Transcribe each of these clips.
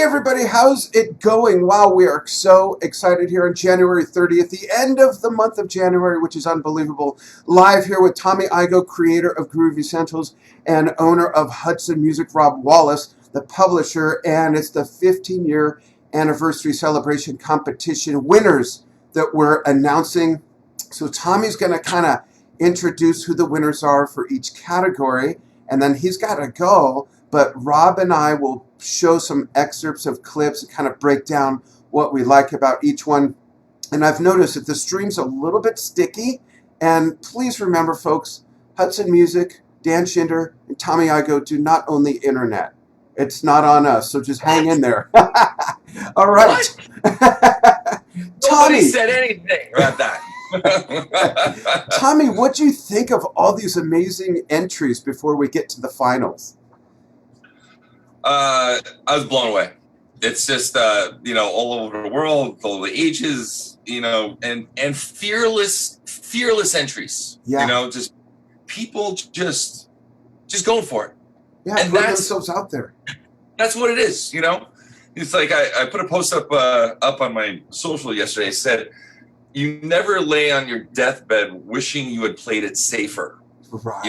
Hey everybody, how's it going? Wow, we are so excited here on January 30th, the end of the month of January, which is unbelievable. Live here with Tommy Igoe, creator of Groovy Essentials and owner of Hudson Music, Rob Wallis, the publisher, and it's the 15-year anniversary celebration competition winners that we're announcing. So Tommy's going to kind of introduce who the winners are for each category, and then he's got to go. But Rob and I will show some excerpts of clips and kind of break down what we like about each one. And I've noticed that the stream's a little bit sticky. And please remember, folks, Hudson Music, Dan Shinder, and Tommy Igoe do not own the internet. It's not on us, so just hang in there. All right. Nobody said anything about that. Tommy, what do you think of all these amazing entries before we get to the finals? I was blown away. It's just, all over the world, all the ages, and fearless entries. Yeah. Just people just going for it. Yeah, and put themselves out there. That's what it is. It's like I put a post up on my social yesterday. I said, "You never lay on your deathbed wishing you had played it safer." Right.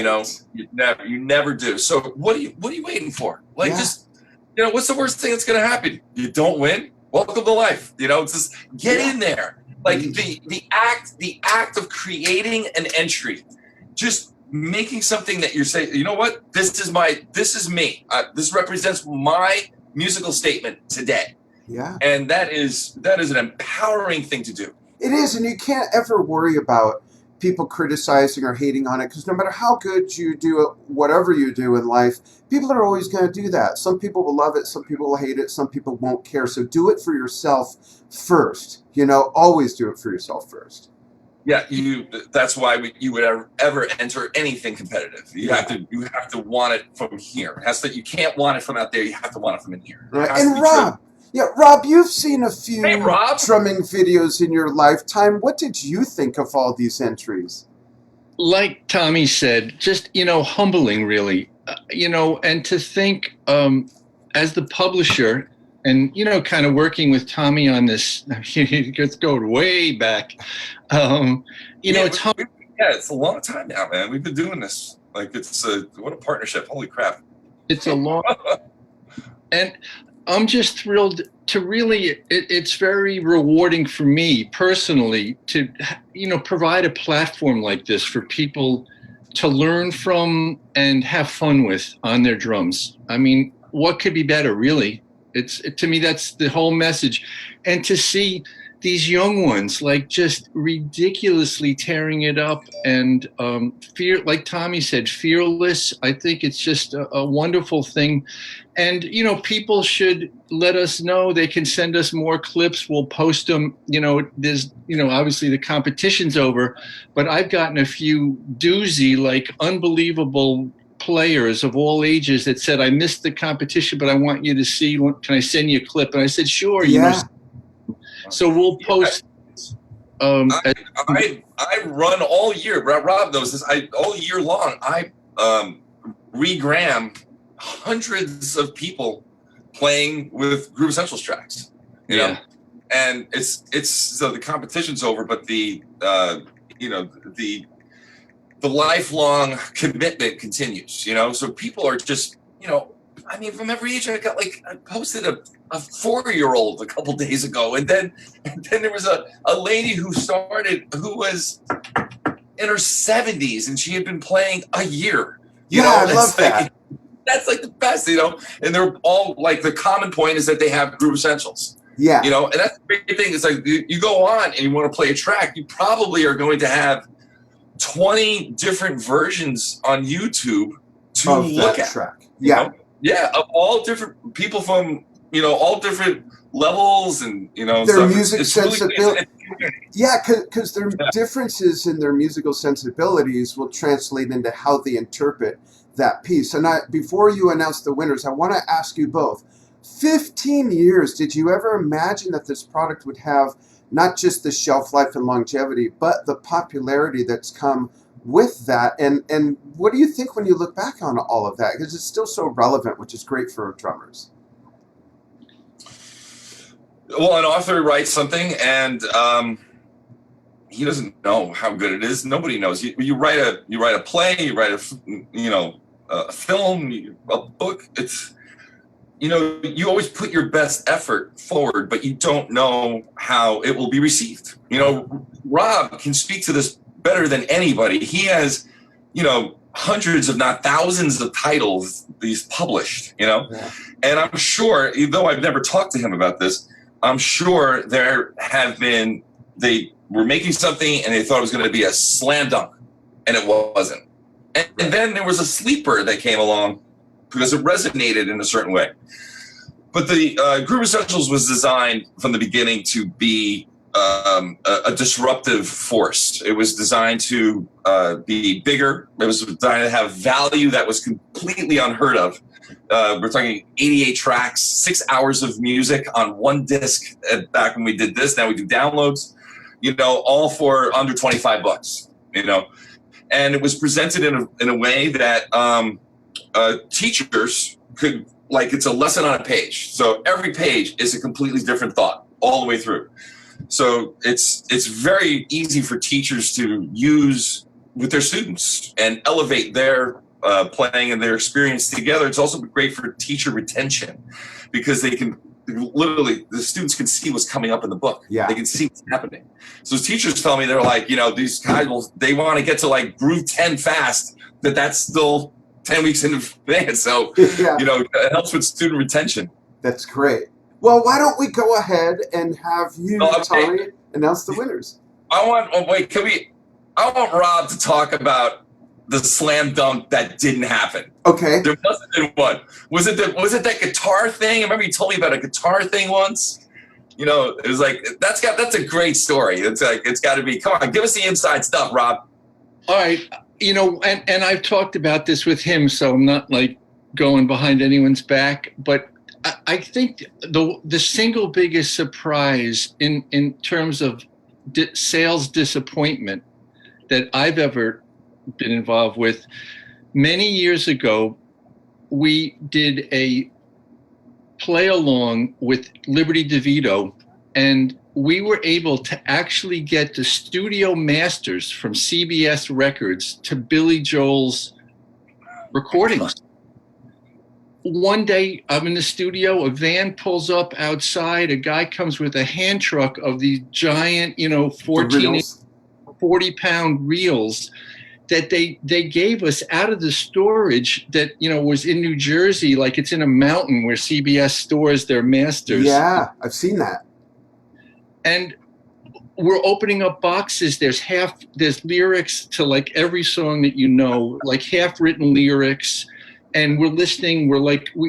You never do. So what are you waiting for? Just, what's the worst thing that's going to happen? You don't win. Welcome to life. Just get in there. Like the act of creating an entry, just making something that you're saying, you know what? This is me. This represents my musical statement today. Yeah. And that is an empowering thing to do. It is. And you can't ever worry about people criticizing or hating on it, because no matter how good you do it, whatever you do in life, people are always going to do that. Some people will love it, some people will hate it, some people won't care. So do it for yourself first. Always do it for yourself first. Yeah, that's why you would ever enter anything competitive. You have to want it from here. You can't want it from out there. You have to want it from in here. Right. And Rob. Yeah, Rob, you've seen a few drumming videos in your lifetime. What did you think of all these entries? Like Tommy said, just, humbling, really. And to think as the publisher and, kind of working with Tommy on this, it's going way back. It's humbling. Yeah, it's a long time now, man. We've been doing this. What a partnership. Holy crap. It's a long... And I'm just thrilled to really, it's very rewarding for me personally to, provide a platform like this for people to learn from and have fun with on their drums. I mean, what could be better, really? To me, that's the whole message. And to see these young ones, just ridiculously tearing it up and like Tommy said, fearless. I think it's just a wonderful thing. And, people should let us know. They can send us more clips. We'll post them. There's, obviously the competition's over, but I've gotten a few doozy, unbelievable players of all ages that said, I missed the competition, but I want you to see, can I send you a clip? And I said, sure. Yeah. So we'll post. I run all year. Rob knows this. All year long, I regram hundreds of people playing with Groove Essentials tracks. You know, and it's so the competition's over, but the lifelong commitment continues. So people are just from every age. I posted a 4-year-old a couple days ago, and then there was a lady who was in her 70s, and she had been playing a year. I love that. That's the best, and they're all the common point is that they have Groove Essentials. Yeah. And that's the big thing. It's you go on and you want to play a track, you probably are going to have 20 different versions on YouTube to look at. Track. Yeah. Yeah, of all different people from all different levels and their music sensibility. Yeah, because their differences in their musical sensibilities will translate into how they interpret that piece. And before you announce the winners, I want to ask you both: 15 years. Did you ever imagine that this product would have not just the shelf life and longevity, but the popularity that's come with that? And what do you think when you look back on all of that? Because it's still so relevant, which is great for drummers. Well, an author writes something, and he doesn't know how good it is. Nobody knows. You write a play, you write a film, a book. It's, you always put your best effort forward, but you don't know how it will be received. Rob can speak to this better than anybody. He has, hundreds, if not thousands of titles he's published, Yeah. And I'm sure, though I've never talked to him about this, I'm sure they were making something and they thought it was going to be a slam dunk, and it wasn't. And then there was a sleeper that came along because it resonated in a certain way. But the Groove Essentials was designed from the beginning to be a disruptive force. It was designed to be bigger. It was designed to have value that was completely unheard of. We're talking 88 tracks, 6 hours of music on one disc back when we did this. Now we do downloads, all for under $25, and it was presented in a way that teachers could, like, it's a lesson on a page. So every page is a completely different thought all the way through. So it's very easy for teachers to use with their students and elevate their playing and their experience together. It's also great for teacher retention because they can literally, the students can see what's coming up in the book. Yeah. They can see what's happening. So teachers tell me, they're like, these guys they want to get to like groove 10 fast, that's still 10 weeks in advance. So, Yeah. It helps with student retention. That's great. Well, why don't we go ahead and have you, Tommy, announce the winners? I want Rob to talk about the slam dunk that didn't happen. Okay. There must have been one. Was it that guitar thing? I remember you told me about a guitar thing once. It was like, that's a great story. It's like, it's got to be, come on, give us the inside stuff, Rob. All right. And I've talked about this with him, so I'm not like going behind anyone's back, but I think the single biggest surprise in terms of sales disappointment that I've ever been involved with, many years ago, we did a play along with Liberty DeVito, and we were able to actually get the studio masters from CBS Records to Billy Joel's recordings. One day I'm in the studio, a van pulls up outside, a guy comes with a hand truck of these giant, 40-pound reels that they gave us out of the storage that, was in New Jersey, like it's in a mountain where CBS stores their masters. Yeah, I've seen that. And we're opening up boxes. There's lyrics to like every song that like half written lyrics. And we're listening,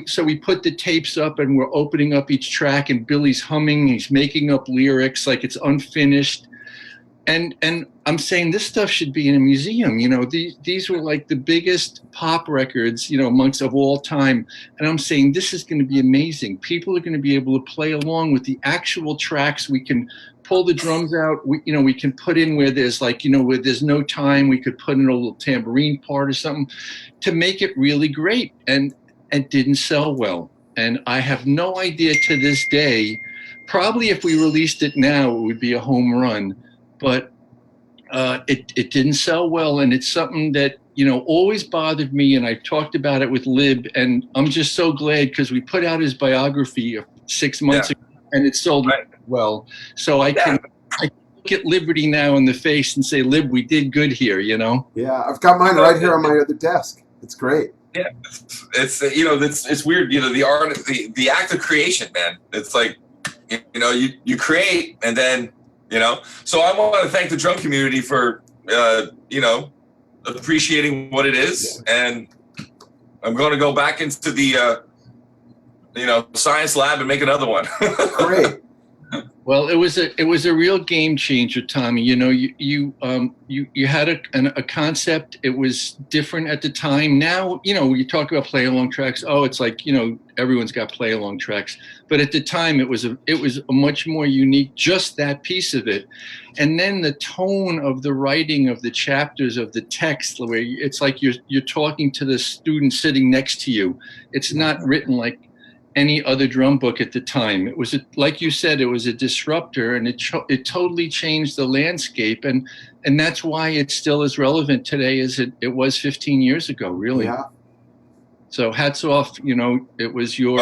so we put the tapes up and we're opening up each track and Billy's humming, he's making up lyrics like it's unfinished. And I'm saying this stuff should be in a museum. These were like the biggest pop records, amongst of all time. And I'm saying this is going to be amazing. People are going to be able to play along with the actual tracks. We can pull the drums out. We can put in where there's where there's no time. We could put in a little tambourine part or something to make it really great. And it didn't sell well. And I have no idea to this day. Probably if we released it now, it would be a home run. But it didn't sell well, and it's something that always bothered me. And I talked about it with Lib, and I'm just so glad because we put out his biography 6 months ago, and it sold well. So I can look at Liberty now in the face and say, Lib, we did good here. Yeah, I've got mine right here on my other desk. It's great. Yeah, it's weird. The art, the act of creation, man. It's like you create and then. So I want to thank the drum community for, appreciating what it is. Yeah. And I'm going to go back into the, science lab and make another one. Great. Well, it was a real game changer, Tommy. You had a concept. It was different at the time. Now, you talk about play along tracks. Oh, it's like everyone's got play along tracks. But at the time, it was a much more unique. Just that piece of it, and then the tone of the writing of the chapters of the text, where it's like you're talking to the student sitting next to you. It's not written like. any other drum book at the time. It was, like you said, it was a disruptor, and it totally changed the landscape. And that's why it's still as relevant today as it was 15 years ago, really. Yeah. So hats off, it was your...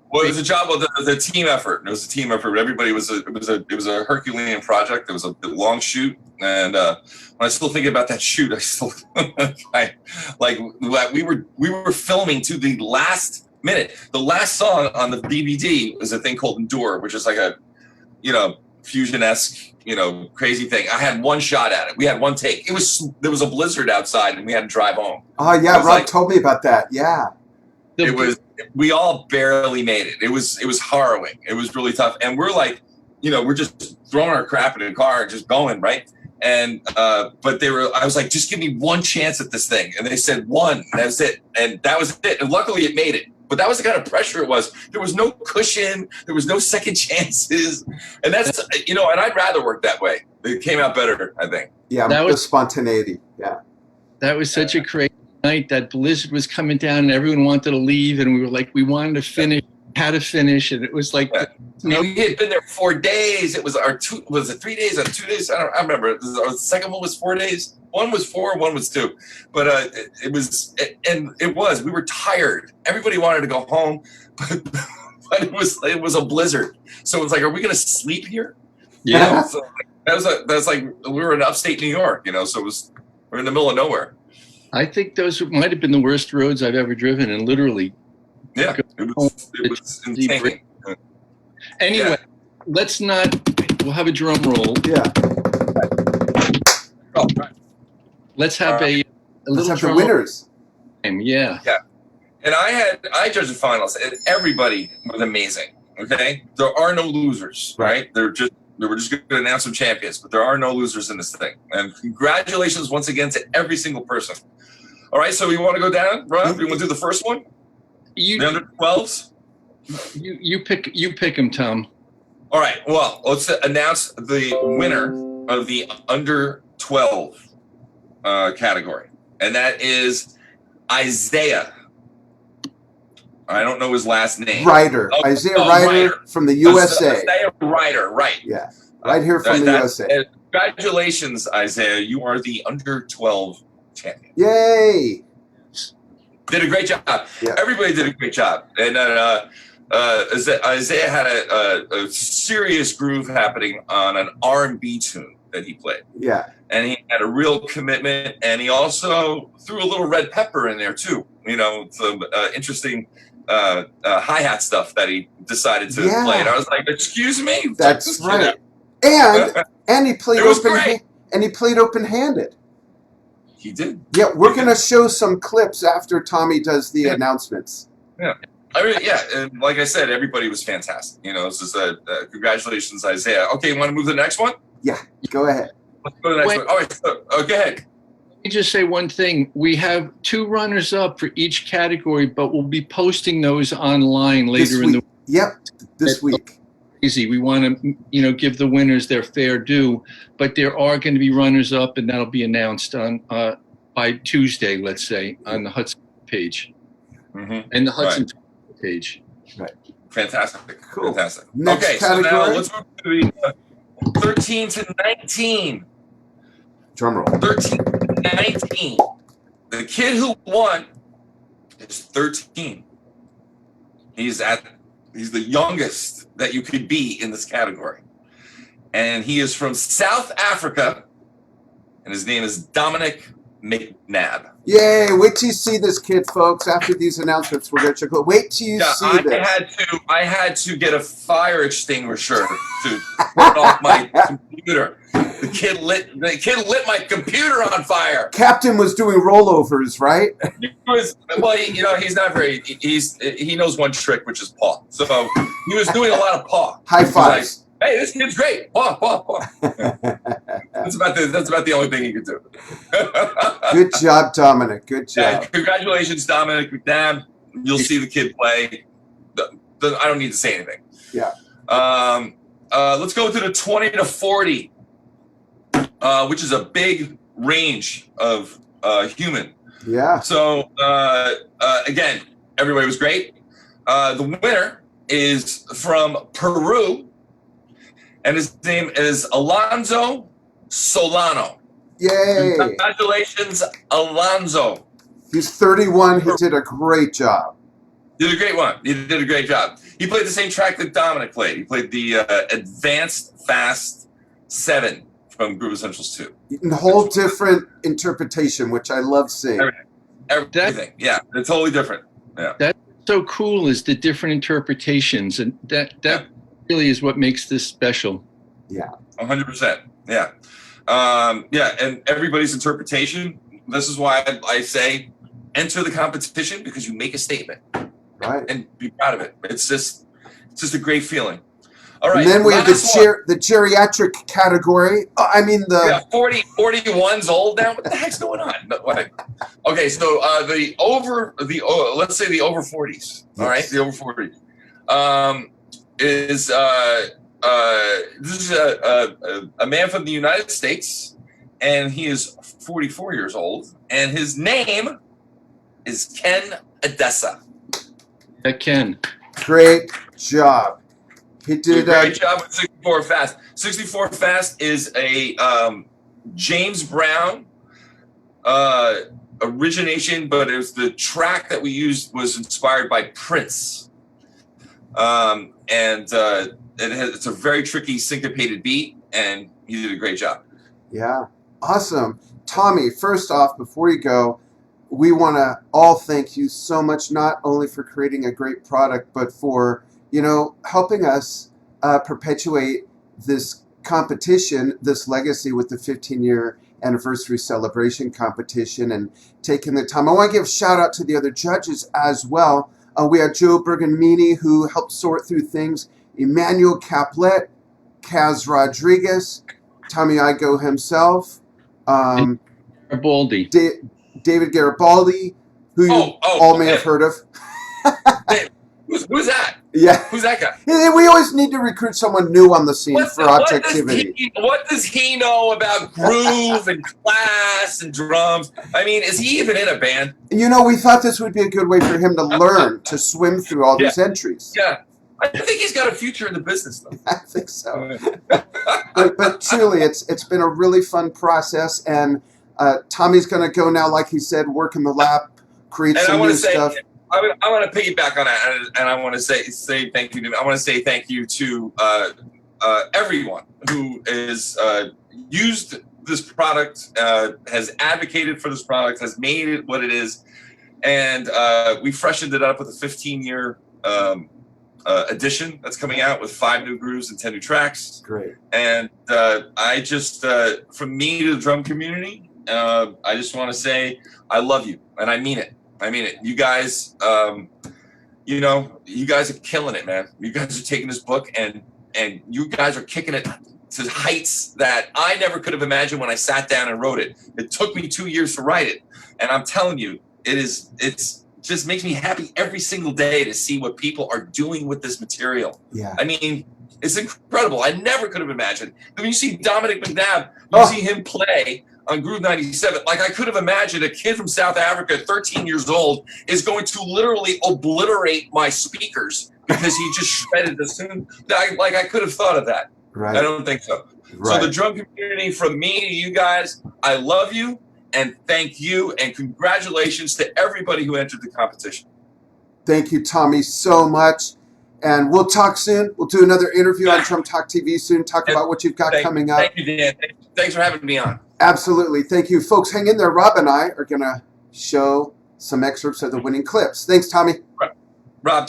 Well, it was a job of the team effort. It was a team effort. Everybody it was a Herculean project. It was a long shoot. And when I still think about that shoot, I still we were filming to the last minute. The last song on the DVD was a thing called Endure, which is like a, fusion-esque, crazy thing. I had one shot at it. We had one take. There was a blizzard outside and we had to drive home. Oh yeah, Rob told me about that. Yeah. We all barely made it. It was harrowing. It was really tough. And we're like, we're just throwing our crap in the car and just going, right? And but I was like, just give me one chance at this thing. And they said one, and that was it. And that was it. And luckily it made it. But that was the kind of pressure it was. There was no cushion. There was no second chances. And that's, and I'd rather work that way. It came out better, I think. Yeah, that was spontaneity. Yeah. That was such a crazy night. That blizzard was coming down and everyone wanted to leave. And we were like, we wanted to finish, how to finish. And it was like, we had been there 4 days. It was was it 3 days or 2 days? I remember. The second one was 4 days. One was 4, one was 2. But we were tired. Everybody wanted to go home, but it was a blizzard. So it was like, are we going to sleep here? Yeah. So that's like we were in upstate New York, so we're in the middle of nowhere. I think those might have been the worst roads I've ever driven, and literally. Yeah, it was insane. Anyway, we'll have a drum roll. Yeah. Oh, right. Let's have a little the winners. Yeah. Yeah. And I judged the finals, and everybody was amazing. Okay, there are no losers, right? We're just going to announce some champions, but there are no losers in this thing. And congratulations once again to every single person. All right, so we want to go down, Rob? You want to do the first one? The under 12s? You pick them, Tom. All right, well, let's announce the winner of the under 12 category, and that is Isaiah. I don't know his last name. Ryder. Isaiah Ryder from the USA. Isaiah Ryder, right. Yeah, right here from the USA. Congratulations, Isaiah. You are the under 12 champion. Yay. Did a great job. Yeah. Everybody did a great job. And Isaiah had a serious groove happening on an R&B tune that he played. Yeah. And he had a real commitment, and he also threw a little red pepper in there too. Some interesting hi-hat stuff that he decided to play. And I was like, excuse me? That's right. And he played open-handed. He did. Yeah, we're going to show some clips after Tommy does the announcements. Yeah. And like I said, everybody was fantastic. This is congratulations, Isaiah. Okay, you want to move to the next one? Yeah, go ahead. Let's go to the next one. All right, go ahead. Let me just say one thing. We have 2 runners-up for each category, but we'll be posting those online later in the week. Yep, this week. Easy. We want to, give the winners their fair due, but there are going to be runners-up, and that'll be announced on by Tuesday, let's say, on the Hudson page and the Hudson page. Right. Fantastic. Cool. Fantastic. Next okay, category. So now let's move to the 13 to 19. Drum roll. 13 to 19. The kid who won is 13. He's the youngest that you could be in this category. And he is from South Africa, and his name is Dominic McNabb. Yay! Wait till you see this kid, folks. After these announcements, we're going to check out. Wait till you see this. I had to get a fire extinguisher to burn off my computer. The kid lit my computer on fire. Captain was doing rollovers, right? He's not very. He knows one trick, which is paw. So he was doing a lot of paw. High fives. Like, hey, this kid's great. Paw. That's about the only thing he could do. Good job, Dominic. Good job. Congratulations, Dominic McNabb. You'll see the kid play. I don't need to say anything. Yeah. Let's go to the 20 to 40, which is a big range of human. Yeah. So again, everybody was great. The winner is from Peru, and his name is Alonzo Solano. Yay! Congratulations, Alonzo. He's 31. He did a great job. Did a great one. He did a great job. He played the same track that Dominic played. He played the Advanced Fast 7 from Groove Essentials 2. A whole different interpretation, which I love seeing. Everything. Yeah, it's totally different. Yeah. That's so cool is the different interpretations, and that really is what makes this special. Yeah. 100%. Yeah. Yeah, and everybody's interpretation. This is why I say enter the competition, because you make a statement. Right. And be proud of it. It's just a great feeling. All right. And then we have the geriatric category. I mean the 41's old now. What the heck's going on? No, okay, so let's say the over 40s. Yes. All right, the over 40s is this is a man from the United States, and he is 44 years old, and his name is Ken Odessa. Ken. Great job. He did a great job with 64 Fast. 64 Fast is a James Brown origination, but it was the track that we used was inspired by Prince. It's a very tricky syncopated beat, and he did a great job. Yeah, awesome. Tommy, first off, before you go, we want to all thank you so much, not only for creating a great product, but for, helping us perpetuate this competition, this legacy with the 15-year anniversary celebration competition, and taking the time. I want to give a shout out to the other judges as well. We had Joe Bergamini, who helped sort through things, Emmanuel Caplet, Kaz Rodriguez, Tommy Igoe himself, Garibaldi. David Garibaldi, who you all may have heard of. Who's that? Yeah. Who's that guy? We always need to recruit someone new on the scene for objectivity. What does he know about groove and class and drums? I mean, is he even in a band? We thought this would be a good way for him to learn to swim through all these entries. Yeah. I think he's got a future in the business, though. I think so. but truly, it's been a really fun process, and Tommy's going to go now, like he said, work in the lab, create some new stuff. I want to piggyback on that, and I want to say thank you. I want to say thank you to everyone who has used this product, has advocated for this product, has made it what it is, and we freshened it up with a 15-year edition that's coming out with 5 new grooves and 10 new tracks. Great. And I just, from me to the drum community, I just want to say I love you, and I mean it. You guys, you guys are killing it, man. You guys are taking this book and you guys are kicking it to heights that I never could have imagined when I sat down and wrote it. It took me 2 years to write it. And I'm telling you, it's just makes me happy every single day to see what people are doing with this material. Yeah. I mean, it's incredible. I never could have imagined. When you see Dominic McNabb, you see him play on Groove 97. Like, I could have imagined a kid from South Africa, 13 years old, is going to literally obliterate my speakers because he just shredded the tune. I could have thought of that. Right. I don't think so. Right. So the drum community, from me to you guys, I love you and thank you, and congratulations to everybody who entered the competition. Thank you, Tommy, so much. And we'll talk soon. We'll do another interview on Drum Talk TV soon, talk about what you've got coming up. Thank you, Dan. Thanks for having me on. Absolutely. Thank you. Folks, hang in there. Rob and I are going to show some excerpts of the winning clips. Thanks, Tommy. Rob,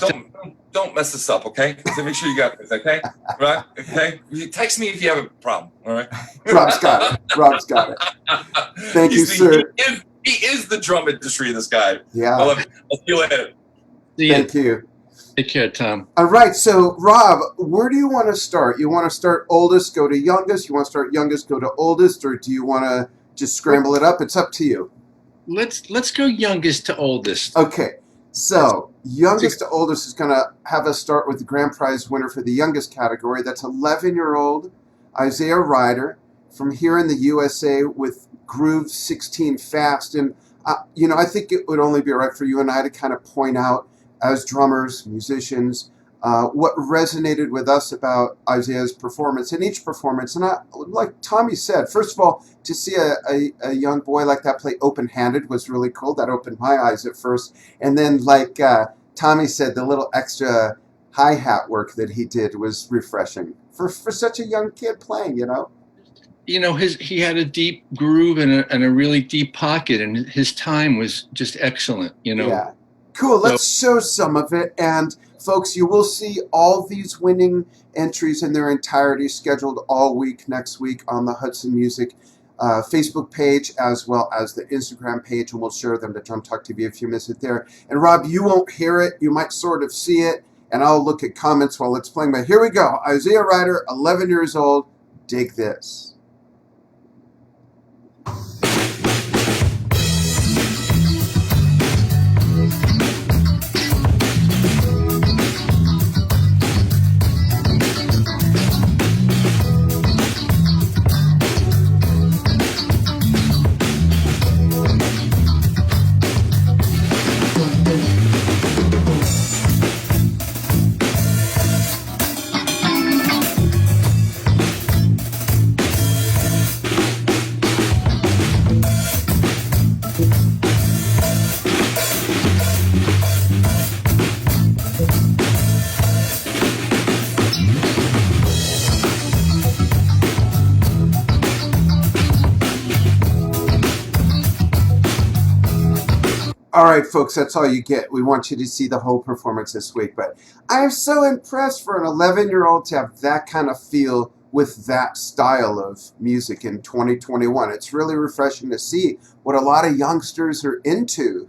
don't mess this up, okay? So make sure you got this, okay? Right? Okay? You text me if you have a problem, all right? Rob's got it. Rob's got it. Thank you, sir. He is the drum industry, this guy. Yeah. I love it. I'll see you later. Thank you. Take care, Tom. All right. So, Rob, where do you want to start? You want to start oldest, go to youngest? You want to start youngest, go to oldest? Or do you want to just scramble it up? It's up to you. Let's go youngest to oldest. Okay. So, youngest to oldest is going to have us start with the grand prize winner for the youngest category. That's 11-year-old Isaiah Ryder from here in the USA with Groove 16 Fast. And, I think it would only be right for you and I to kind of point out as drummers, musicians, what resonated with us about Isaiah's performance in each performance. And like Tommy said, first of all, to see a young boy like that play open-handed was really cool. That opened my eyes at first. And then, like Tommy said, the little extra hi-hat work that he did was refreshing for such a young kid playing, he had a deep groove and a really deep pocket, and his time was just excellent, Yeah. Cool. Let's show some of it. And folks, you will see all these winning entries in their entirety scheduled all week next week on the Hudson Music Facebook page, as well as the Instagram page, and we'll share them to Drum Talk TV if you miss it there. And Rob, you won't hear it. You might sort of see it, and I'll look at comments while it's playing. But here we go. Isaiah Ryder, 11 years old. Dig this. All right, folks, that's all you get. We want you to see the whole performance this week. But I am so impressed for an 11-year-old to have that kind of feel with that style of music in 2021. It's really refreshing to see what a lot of youngsters are into,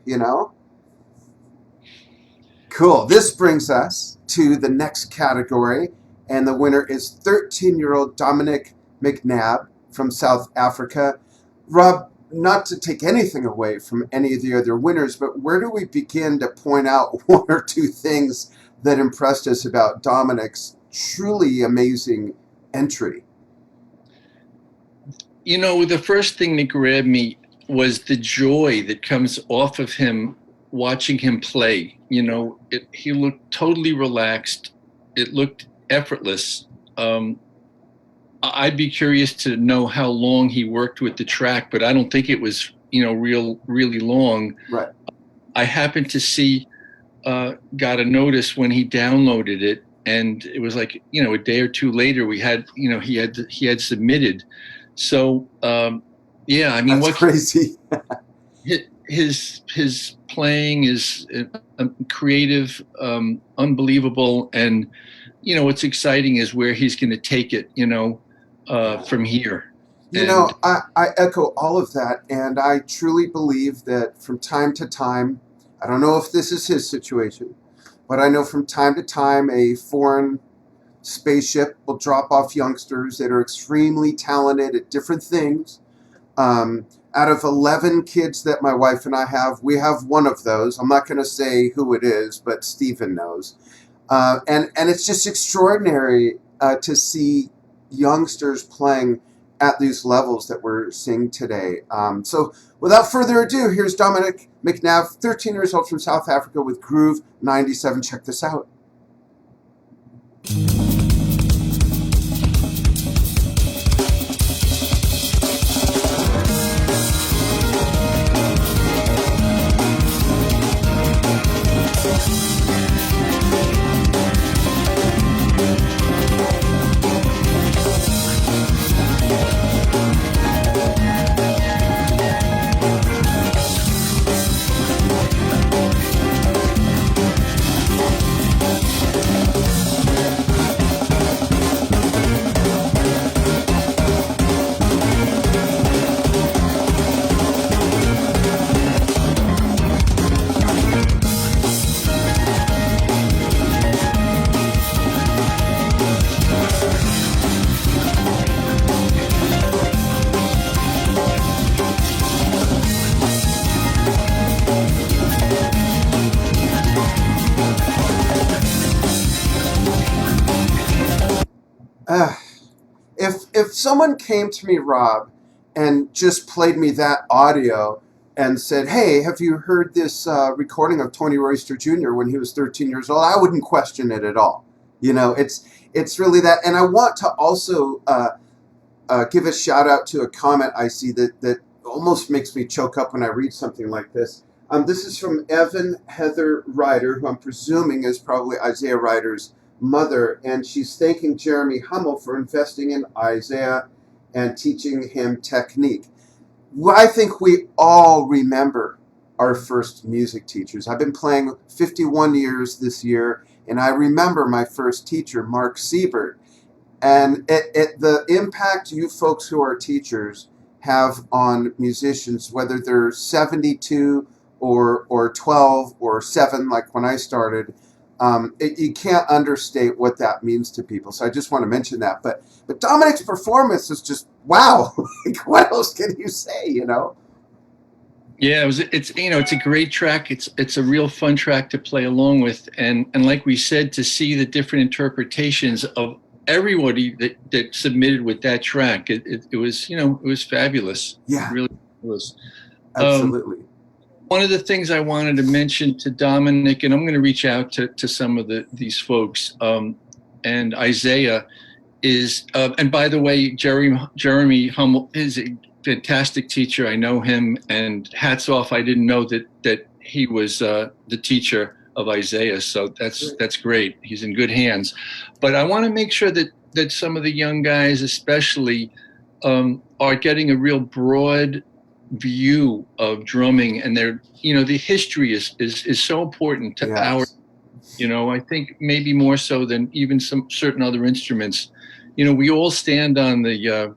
Cool. This brings us to the next category, and the winner is 13-year-old Dominic McNabb from South Africa. Rob, not to take anything away from any of the other winners, but where do we begin to point out one or two things that impressed us about Dominic's truly amazing entry? The first thing that grabbed me was the joy that comes off of him watching him play. He looked totally relaxed. It looked effortless. I'd be curious to know how long he worked with the track, but I don't think it was, really long. Right. I happened to see, got a notice when he downloaded it, and it was like, a day or two later, we had, he had submitted. So, That's what crazy. his playing is creative, unbelievable, and what's exciting is where he's going to take it, from here. I echo all of that, and I truly believe that from time to time, I don't know if this is his situation, but I know from time to time a foreign spaceship will drop off youngsters that are extremely talented at different things. Out of 11 kids that my wife and I have, we have one of those. I'm not going to say who it is, but Stephen knows. And it's just extraordinary to see youngsters playing at these levels that we're seeing today. So without further ado, here's Dominic McNabb, 13 years old from South Africa with Groove 97. Check this out. If someone came to me, Rob, and just played me that audio and said, "Hey, have you heard this recording of Tony Royster Jr. when he was 13 years old?" I wouldn't question it at all. It's really that. And I want to also give a shout out to a comment I see that almost makes me choke up when I read something like this. This is from Evan Heather Ryder, who I'm presuming is probably Isaiah Ryder's mother, and she's thanking Jeremy Hummel for investing in Isaiah and teaching him technique. Well, I think we all remember our first music teachers. I've been playing 51 years this year, and I remember my first teacher, Mark Siebert. And the impact you folks who are teachers have on musicians, whether they're 72 or 12 or 7, like when I started, you can't understate what that means to people. So I just want to mention that. But Dominic's performance is just wow. Like, what else can you say? Yeah, it's a great track. It's a real fun track to play along with, and like we said, to see the different interpretations of everybody that submitted with that track, it was fabulous. Yeah, it really was. Absolutely. One of the things I wanted to mention to Dominic, and I'm going to reach out to some of these folks, and Isaiah is, and by the way, Jeremy Hummel is a fantastic teacher. I know him, and hats off. I didn't know that he was the teacher of Isaiah, so that's great. He's in good hands. But I want to make sure that some of the young guys, especially, are getting a real broad view of drumming, and the history is so important to our, I think maybe more so than even some certain other instruments. We all stand on the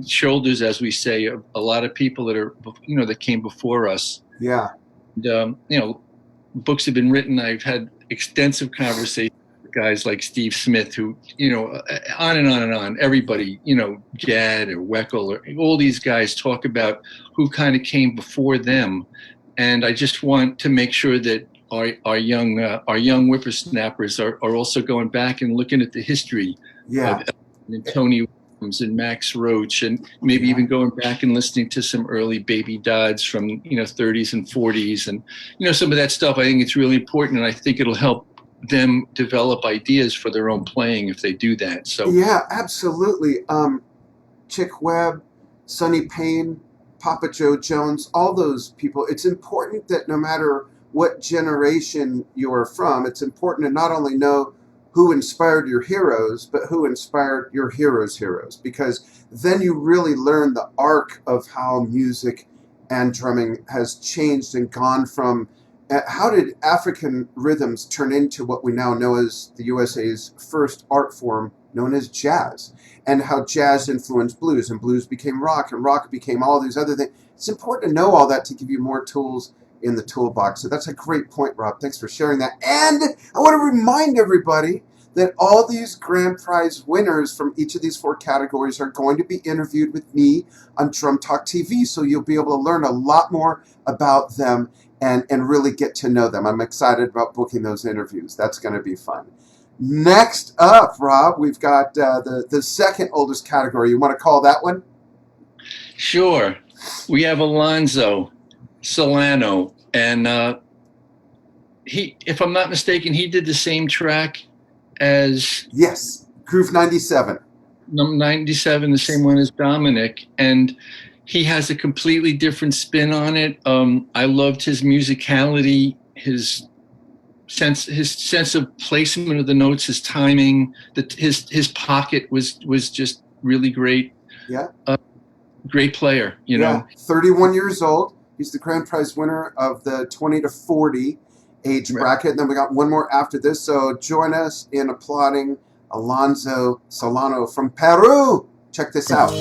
shoulders, as we say, of a lot of people that came before us. Yeah. And, books have been written. I've had extensive conversations with guys like Steve Smith, who, on and on and on. Everybody, Gadd or Weckel, or all these guys talk about who kind of came before them. And I just want to make sure that our young whippersnappers are also going back and looking at the history of and Tony Williams and Max Roach, and maybe even going back and listening to some early Baby Dodds from 30s and 40s, and some of that stuff. I think it's really important, and I think it'll help them develop ideas for their own playing if they do that. So yeah, absolutely. Chick Webb, Sonny Payne, Papa Joe Jones, all those people. It's important that no matter what generation you're from, it's important to not only know who inspired your heroes, but who inspired your heroes' heroes, because then you really learn the arc of how music and drumming has changed and gone from how did African rhythms turn into what we now know as the USA's first art form known as jazz, and how jazz influenced blues, and blues became rock, and rock became all these other things. It's important to know all that to give you more tools in the toolbox. So that's a great point, Rob. Thanks for sharing that. And I want to remind everybody that all these grand prize winners from each of these 4 categories are going to be interviewed with me on Drum Talk TV. So you'll be able to learn a lot more about them and really get to know them. I'm excited about booking those interviews. That's going to be fun. Next up, Rob, we've got the second oldest category. You want to call that one? Sure. We have Alonzo Solano, and he, if I'm not mistaken, he did the same track as Groove 97. 97, the same one as Dominic, and he has a completely different spin on it. I loved his musicality, his sense of placement of the notes, his timing, his pocket was just really great. Yeah. Great player, you know. 31 years old. He's the grand prize winner of the 20 to 40 age bracket. And then we got one more after this. So join us in applauding Alonzo Solano from Peru. Check this out.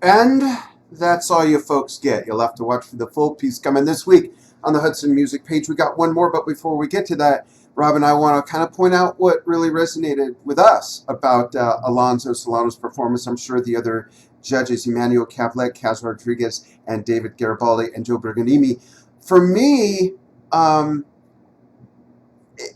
And that's all you folks get. You'll have to watch for the full piece coming this week on the Hudson Music page. We got one more, but before we get to that, Rob and I want to kind of point out what really resonated with us about Alonzo Solano's performance. I'm sure the other judges, Emmanuel Caplet, Kaz Rodriguez, and David Garibaldi, and Joe Berganimi. For me,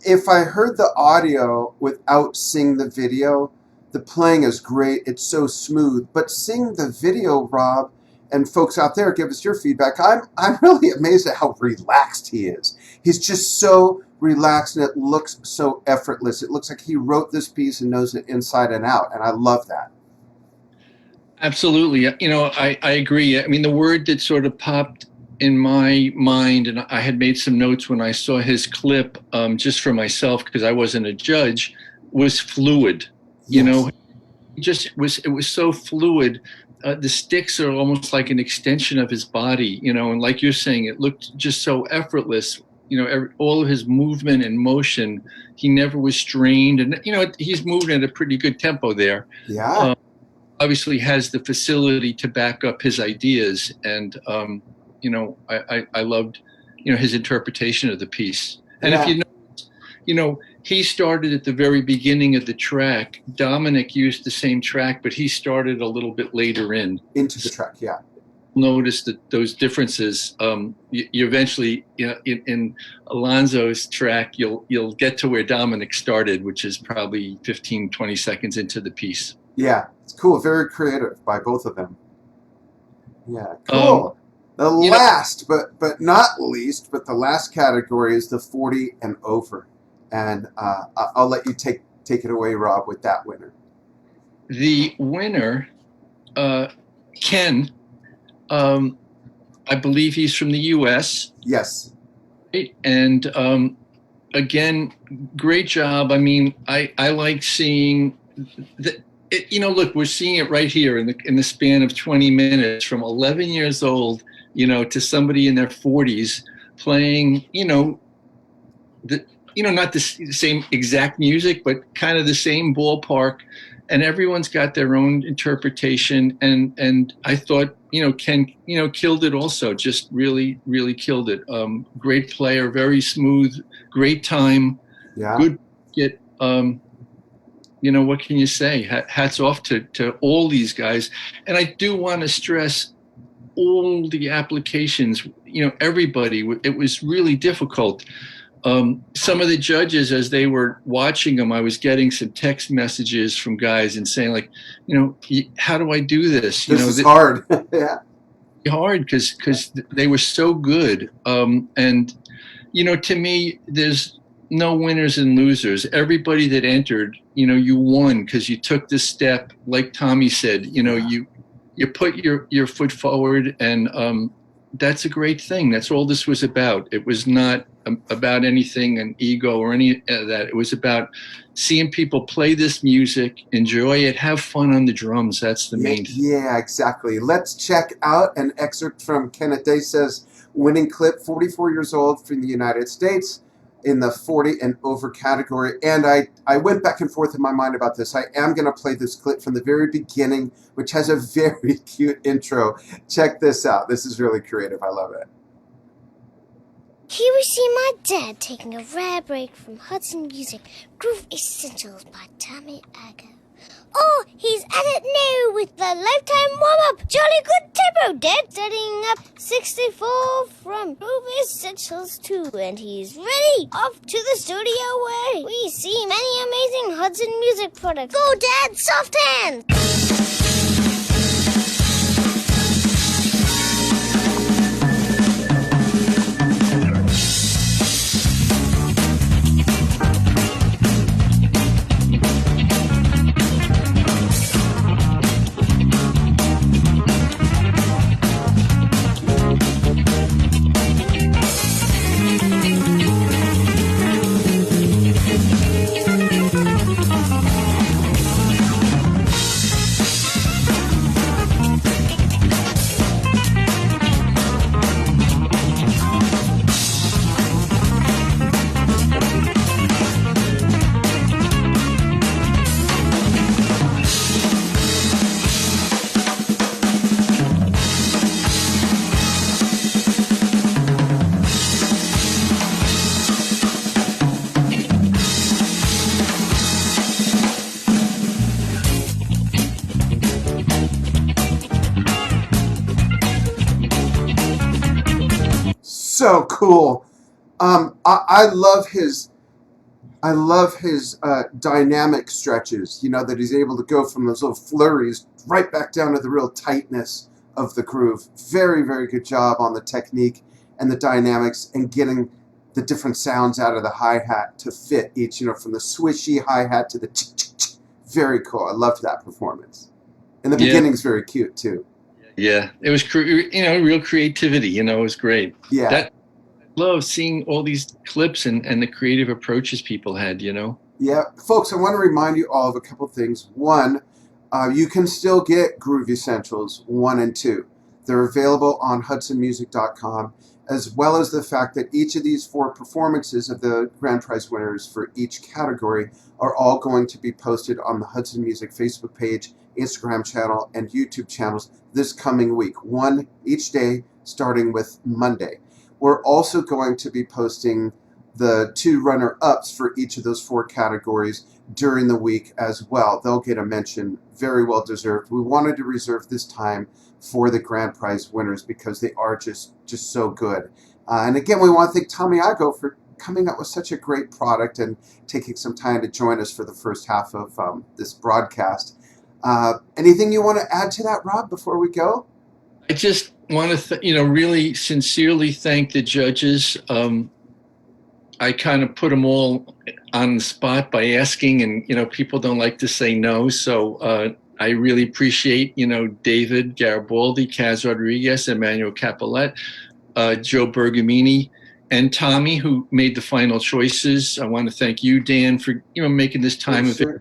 if I heard the audio without seeing the video, the playing is great. It's so smooth. But seeing the video, Rob, and folks out there, give us your feedback. I'm really amazed at how relaxed he is. He's just so relaxed, and it looks so effortless. It looks like he wrote this piece and knows it inside and out, and I love that. Absolutely. I agree. I mean, the word that sort of popped in my mind, and I had made some notes when I saw his clip, just for myself, because I wasn't a judge, was fluid. Yes. It was so fluid. The sticks are almost like an extension of his body, and like you're saying, it looked just so effortless. All of his movement and motion, he never was strained, and he's moving at a pretty good tempo there. Yeah. Obviously has the facility to back up his ideas, and I loved his interpretation of the piece. And if you know, he started at the very beginning of the track. Dominic used the same track, but he started a little bit later into the track. Yeah. Notice that those differences. You eventually, in Alonzo's track, you'll get to where Dominic started, which is probably 15, 20 seconds into the piece. Yeah, it's cool. Very creative by both of them. Yeah, cool. The last, but not least, but the last category is the 40 and over. And I'll let you take it away, Rob, with that winner. The winner, Ken, I believe he's from the U.S. Yes. And again, great job. I mean, I like seeing look, we're seeing it right here in the span of 20 minutes, from 11 years old, to somebody in their 40s playing, not the same exact music, but kind of the same ballpark, and everyone's got their own interpretation. And I thought, Ken, killed it also, just really, really killed it. Great player, very smooth, great time, good get. What can you say? Hats off to all these guys. And I do want to stress all the applications, everybody. It was really difficult. Some of the judges, as they were watching them, I was getting some text messages from guys and saying, like, how do I do this? This is hard. Yeah. Hard because they were so good. And, to me, there's no winners and losers. Everybody that entered, you won because you took this step. Like Tommy said, you put your foot forward, and that's a great thing. That's all this was about. It was not about anything, an ego or any of that. It was about seeing people play this music, enjoy it, have fun on the drums. That's the main thing. Yeah, exactly. Let's check out an excerpt from Kenneth Says winning clip, 44 years old, from the United States, in the 40 and over category. And I went back and forth in my mind about this. I am going to play this clip from the very beginning, which has a very cute intro. Check this out. This is really creative. I love it. Here we see my dad taking a rare break from Hudson Music, Groove Essentials by Tommy Igoe. Oh, he's at it now with the lifetime warm-up. Jolly good tempo, Dad. Setting up 64 from Groove Essentials 2, and he's ready. Off to the studio where we see many amazing Hudson Music products. Go, Dad, soft hands. so cool. I love his dynamic stretches, that he's able to go from those little flurries right back down to the real tightness of the groove. Very, very good job on the technique and the dynamics and getting the different sounds out of the hi-hat to fit each, from the swishy hi-hat to the ch-ch-ch. Very cool. I loved that performance. And the beginning's very cute, too. Yeah, it was, real creativity, it was great. Yeah. I love seeing all these clips and the creative approaches people had, Yeah. Folks, I want to remind you all of a couple things. One, you can still get Groove Essentials 1 and 2. They're available on hudsonmusic.com, as well as the fact that each of these 4 performances of the grand prize winners for each category are all going to be posted on the Hudson Music Facebook page, Instagram channel, and YouTube channels this coming week, 1 each day, starting with Monday. We're also going to be posting the 2 runner-ups for each of those 4 categories during the week as well. They'll get a mention, very well deserved. We wanted to reserve this time for the grand prize winners because they are just so good. And again, we want to thank Tommy Igoe for coming up with such a great product and taking some time to join us for the first half of this broadcast. Anything you want to add to that, Rob, before we go? I just want to, really sincerely thank the judges. I kind of put them all on the spot by asking, and, people don't like to say no. So I really appreciate, David Garibaldi, Kaz Rodriguez, Emmanuel Capolet, Joe Bergamini, and Tommy, who made the final choices. I want to thank you, Dan, for, making this time available.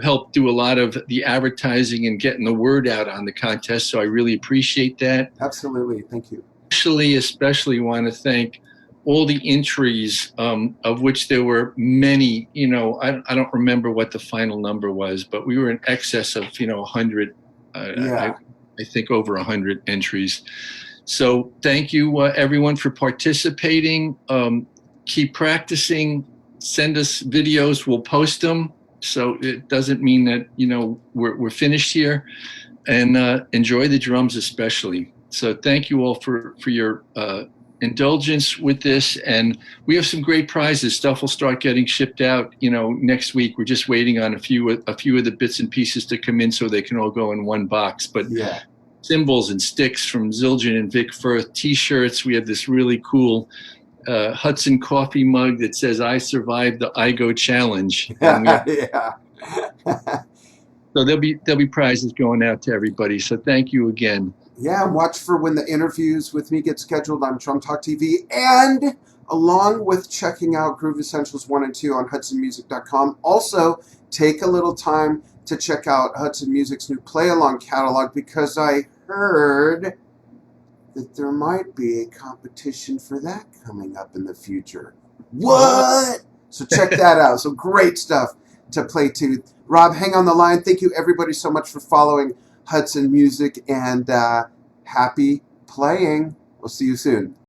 Helped do a lot of the advertising and getting the word out on the contest. So I really appreciate that. Absolutely. Thank you. Especially want to thank all the entries, of which there were many. I don't remember what the final number was, but we were in excess of 100. I think over 100 entries. So thank you, everyone, for participating. Keep practicing. Send us videos. We'll post them. So it doesn't mean that, we're finished here, and enjoy the drums especially. So thank you all for your indulgence with this. And we have some great prizes. Stuff will start getting shipped out, next week. We're just waiting on a few of the bits and pieces to come in so they can all go in one box. But cymbals and sticks from Zildjian and Vic Firth, T-shirts. We have this really cool Hudson coffee mug that says "I survived the Igoe challenge." So there'll be prizes going out to everybody. So thank you again. Yeah, watch for when the interviews with me get scheduled on Drum Talk TV, and along with checking out Groove Essentials 1 and 2 on hudsonmusic.com. Also, take a little time to check out Hudson Music's new play-along catalog, because I heard that there might be a competition for that coming up in the future. What? So check that out. Some great stuff to play to. Rob, hang on the line. Thank you, everybody, so much for following Hudson Music, and happy playing. We'll see you soon.